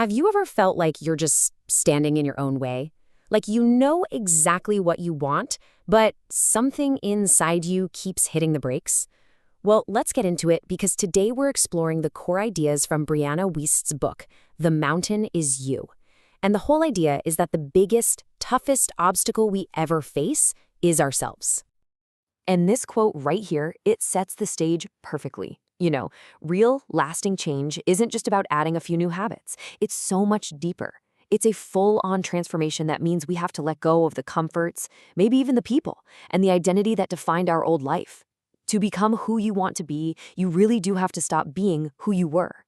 Have you ever felt like you're just standing in your own way? Like you know exactly what you want, but something inside you keeps hitting the brakes? Well, let's get into it because today we're exploring the core ideas from Brianna Wiest's book, The Mountain is You. And the whole idea is that the biggest, toughest obstacle we ever face is ourselves. And this quote right here, it sets the stage perfectly. Real, lasting change isn't just about adding a few new habits. It's so much deeper. It's a full-on transformation that means we have to let go of the comforts, maybe even the people, and the identity that defined our old life. To become who you want to be, you really do have to stop being who you were.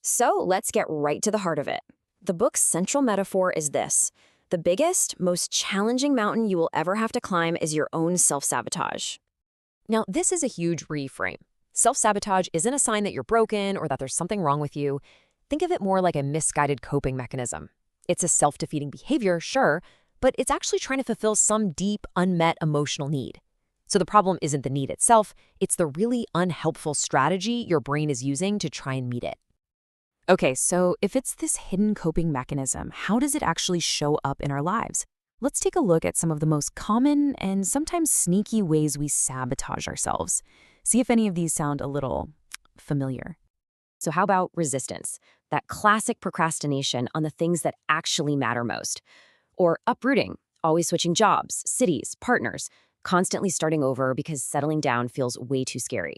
So let's get right to the heart of it. The book's central metaphor is this. The biggest, most challenging mountain you will ever have to climb is your own self-sabotage. Now, this is a huge reframe. Self-sabotage isn't a sign that you're broken or that there's something wrong with you. Think of it more like a misguided coping mechanism. It's a self-defeating behavior, sure, but it's actually trying to fulfill some deep, unmet emotional need. So the problem isn't the need itself, it's the really unhelpful strategy your brain is using to try and meet it. Okay, so if it's this hidden coping mechanism, how does it actually show up in our lives? Let's take a look at some of the most common and sometimes sneaky ways we sabotage ourselves. See if any of these sound a little familiar. So how about resistance? That classic procrastination on the things that actually matter most. Or uprooting, always switching jobs, cities, partners, constantly starting over because settling down feels way too scary.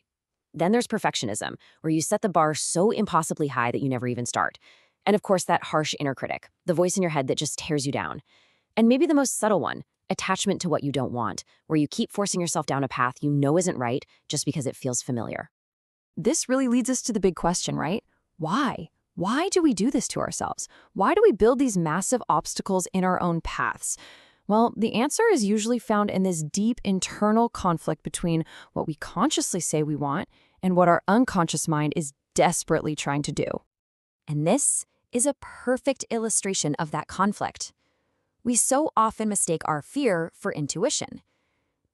Then there's perfectionism, where you set the bar so impossibly high that you never even start. And of course, that harsh inner critic, the voice in your head that just tears you down. And maybe the most subtle one, attachment to what you don't want, where you keep forcing yourself down a path you know isn't right just because it feels familiar. This really leads us to the big question, right? Why? Why do we do this to ourselves? Why do we build these massive obstacles in our own paths? Well, the answer is usually found in this deep internal conflict between what we consciously say we want and what our unconscious mind is desperately trying to do. And this is a perfect illustration of that conflict. We so often mistake our fear for intuition,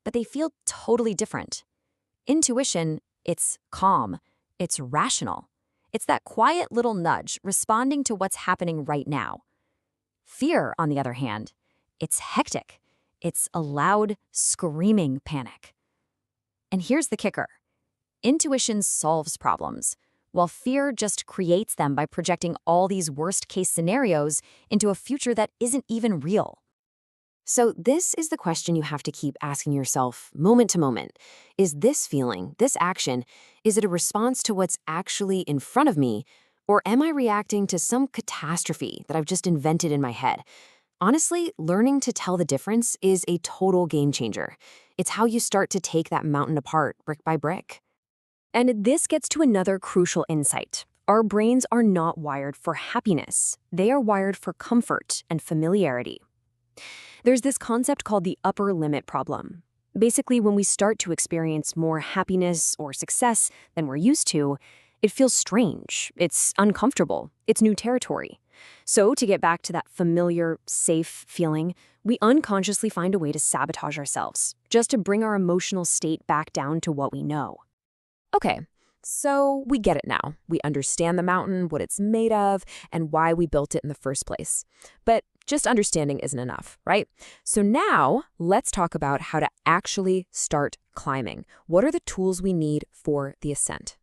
but they feel totally different. Intuition, it's calm, it's rational. It's that quiet little nudge responding to what's happening right now. Fear, on the other hand, it's hectic. It's a loud, screaming panic. And here's the kicker. Intuition solves problems, while fear just creates them by projecting all these worst-case scenarios into a future that isn't even real. So this is the question you have to keep asking yourself moment to moment. Is this feeling, this action, is it a response to what's actually in front of me, or am I reacting to some catastrophe that I've just invented in my head? Honestly, learning to tell the difference is a total game changer. It's how you start to take that mountain apart brick by brick. And this gets to another crucial insight. Our brains are not wired for happiness. They are wired for comfort and familiarity. There's this concept called the upper limit problem. Basically, when we start to experience more happiness or success than we're used to, it feels strange, it's uncomfortable, it's new territory. So to get back to that familiar, safe feeling, we unconsciously find a way to sabotage ourselves, just to bring our emotional state back down to what we know. Okay, so we get it now. We understand the mountain, what it's made of, and why we built it in the first place. But just understanding isn't enough, right? So now let's talk about how to actually start climbing. What are the tools we need for the ascent?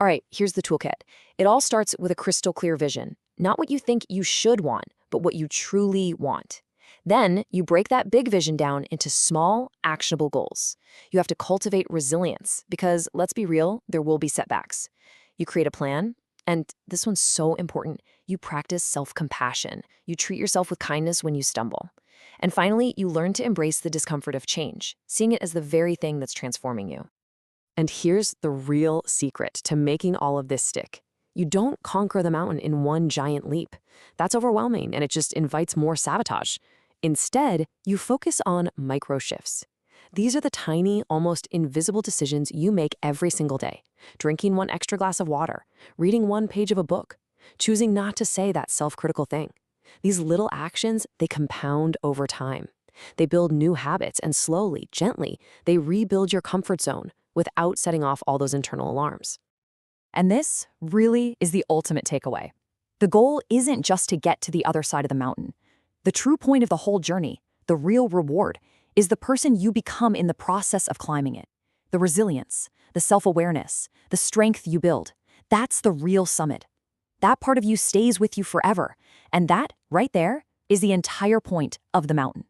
All right, here's the toolkit. It all starts with a crystal clear vision. Not what you think you should want, but what you truly want. Then you break that big vision down into small, actionable goals. You have to cultivate resilience because, let's be real, there will be setbacks. You create a plan, and this one's so important. You practice self-compassion. You treat yourself with kindness when you stumble. And finally, you learn to embrace the discomfort of change, seeing it as the very thing that's transforming you. And here's the real secret to making all of this stick. You don't conquer the mountain in one giant leap. That's overwhelming, and it just invites more sabotage. Instead, you focus on micro shifts. These are the tiny, almost invisible decisions you make every single day. Drinking one extra glass of water, reading one page of a book, choosing not to say that self-critical thing. These little actions, they compound over time. They build new habits, and slowly, gently, they rebuild your comfort zone without setting off all those internal alarms. And this really is the ultimate takeaway. The goal isn't just to get to the other side of the mountain. The true point of the whole journey, the real reward, is the person you become in the process of climbing it. The resilience, the self-awareness, the strength you build. That's the real summit. That part of you stays with you forever. And that, right there, is the entire point of the mountain.